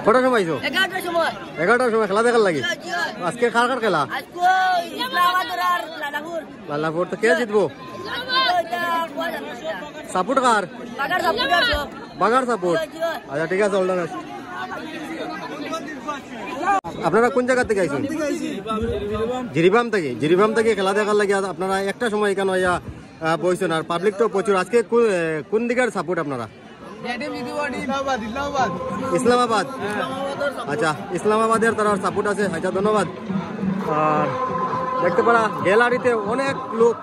কটার সময় আইছো? 11টার সময় খেলা দেখার লাগে। আজকে কার কার খেলা? লালাপুর। তো কে জিতবো? সাপোর্ট কার? বাগার সাপোর্ট। আচ্ছা ঠিক আছে, অলডান আছে। আপনারা কোন জায়গা থেকে আইছেন? জিরিবাম থেকে। জিরিবাম থেকে খেলা দেখার লাগে আপনারা একটা সময় এখানে বইছেন, আর পাবলিক তো প্রচুর। আজকে কোন দিকের সাপোর্ট আপনারা? ইসলামাবাদ। আচ্ছা, ইসলামাবাদের তারা সাপোর্ট আছে। আচ্ছা, ধন্যবাদ। আর দেখতে পারা গ্যালারিতে অনেক লোক,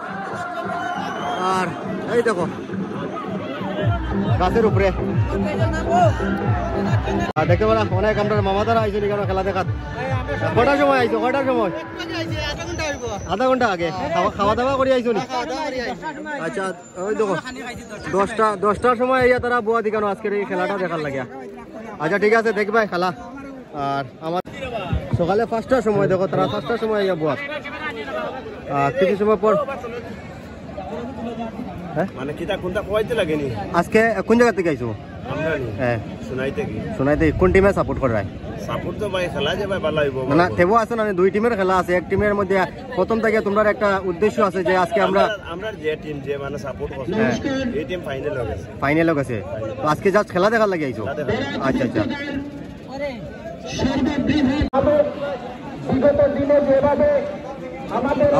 আর এই দেখো গাছের উপরে দেখতে পারা অনেক আমরা মামাদারা আইসো এখানে খেলা দেখাত। কটার সময় আইসো? কটার সময়? আধা ঘন্টা আগে খাওয়া দাওয়া করে আইসো নি? আচ্ছা, ওই দেখো 10টার সময় আইয়া তারা বুয়া দিকানো আজকের এই খেলাটা দেখার লাগিয়া। আচ্ছা ঠিক আছে, দেখবাই খেলা। আর আমার সকালে 5টার সময় দেখো তারা 5টার সময় আইয়া বুয়া। কিছু সময় পর আজকে কোন জায়গা থেকে আইসো? সোনাইতে। কোন টিমে সাপোর্ট করে? সাপোর্ট তো ভাই খেলা যে ভাই ভালো হইব না, তেও আছে না, দুই টিমের খেলা আছে। এক টিমের মধ্যে প্রথম থেকে তোমরা একটা উদ্দেশ্য আছে যে আজকে আমরা যে টিম যে মানে সাপোর্ট করছে এই টিম ফাইনাল হয়ে গেছে। ফাইনাল হয়ে গেছে। তো আজকে জাস্ট খেলা দেখার লাগে আইছো? আচ্ছা আচ্ছা।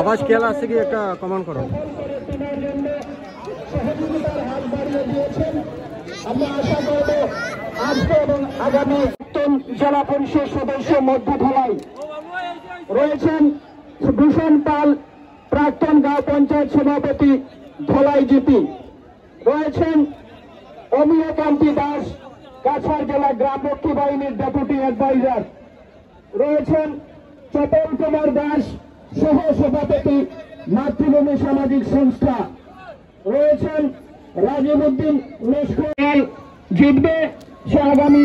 আবাস খেলা আছে কি একটা কমেন্ট করো। আমরা আশা করব আজকে এবং আগামী জেলা পরিষদ সদস্য মধ্য ধলাই রয়েছেন ভূষণ পাল, প্রাক্তন গাঁও পঞ্চায়েত সভাপতি ধলাই জিপি, রয়েছেন অমিয় কান্তি দাস, কাছাড় জেলা গ্রাম রক্ষী বাহিনীর ডেপুটি অ্যাডভাইজার, রয়েছেন চপল কুমার দাস, সহ সভাপতি মাতৃভূমি সামাজিক সংস্থা, রয়েছেন রাজীব উদ্দিন লস্কর। জিতবে সে আগামী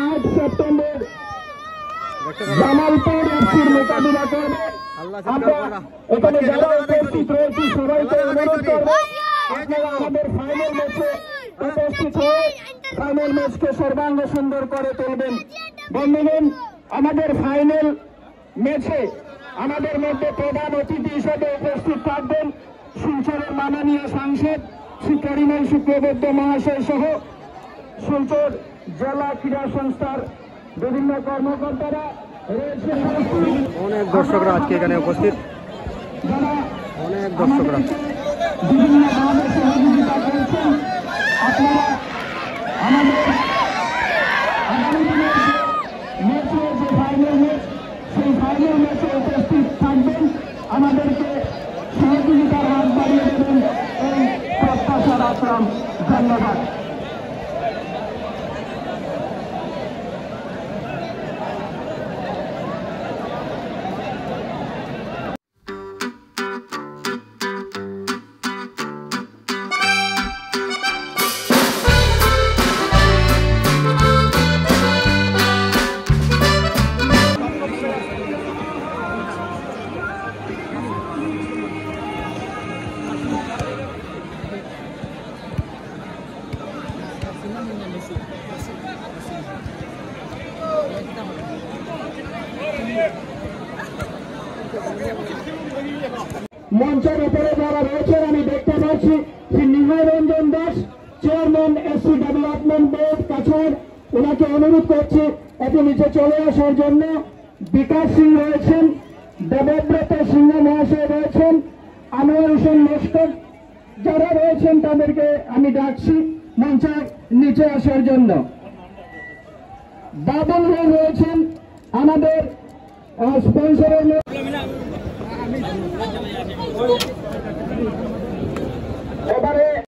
8 সেপ্টেম্বর জামালপুর এফসির মোকাবিলা করবে। আমরা এখানে যারা উপস্থিত রয়েছি সবাইকে অনুরোধ করব আপনারা আমাদের ফাইনাল ম্যাচে উপস্থিত হয়ে ফাইনাল ম্যাচকে সর্বাঙ্গ সুন্দর করে তুলবেন। বন্ধুগণ, আমাদের ফাইনাল ম্যাচে আমাদের মধ্যে প্রধান অতিথি হিসেবে উপস্থিত থাকবেন শিলচরের মাননীয় সাংসদ শ্রী করিমল শুক্রবৈদ্য মহাশয় সহ শিলচর জেলা ক্রীড়া সংস্থার বিভিন্ন কর্মকর্তারা রয়েছেন। অনেক দর্শকরা আজকে এখানে উপস্থিত, অনেক দর্শকরা বিভিন্নভাবে সহযোগিতা করছেন। আপনারা আমাদের আগামী দিনের ম্যাচে যে ফাইনাল ম্যাচ, সেই ফাইনাল ম্যাচে উপস্থিত থাকবেন, আমাদেরকে সহযোগিতার হাত বাড়িয়ে দেবেন এই প্রত্যাশা রাখলাম। ধন্যবাদ। মঞ্চের উপরে যারা রয়েছেন আমি দেখতে পাচ্ছি Shri Nihar Ranjan Das, chairman SC development board Cachar, ওনাকে অনুরোধ করছি একটু নিচে চলে আসার জন্য। বিকাশ সিং রয়েছেন, দেবব্রত সিংহ মহাশয় রয়েছেন, আনোয়ার হোসেন লস্কর, যারা রয়েছেন তাদেরকে আমি ডাকছি মঞ্চের নিচে আসার জন্য। বাবুল ভাই রয়েছেন, আমাদের স্পন্সরের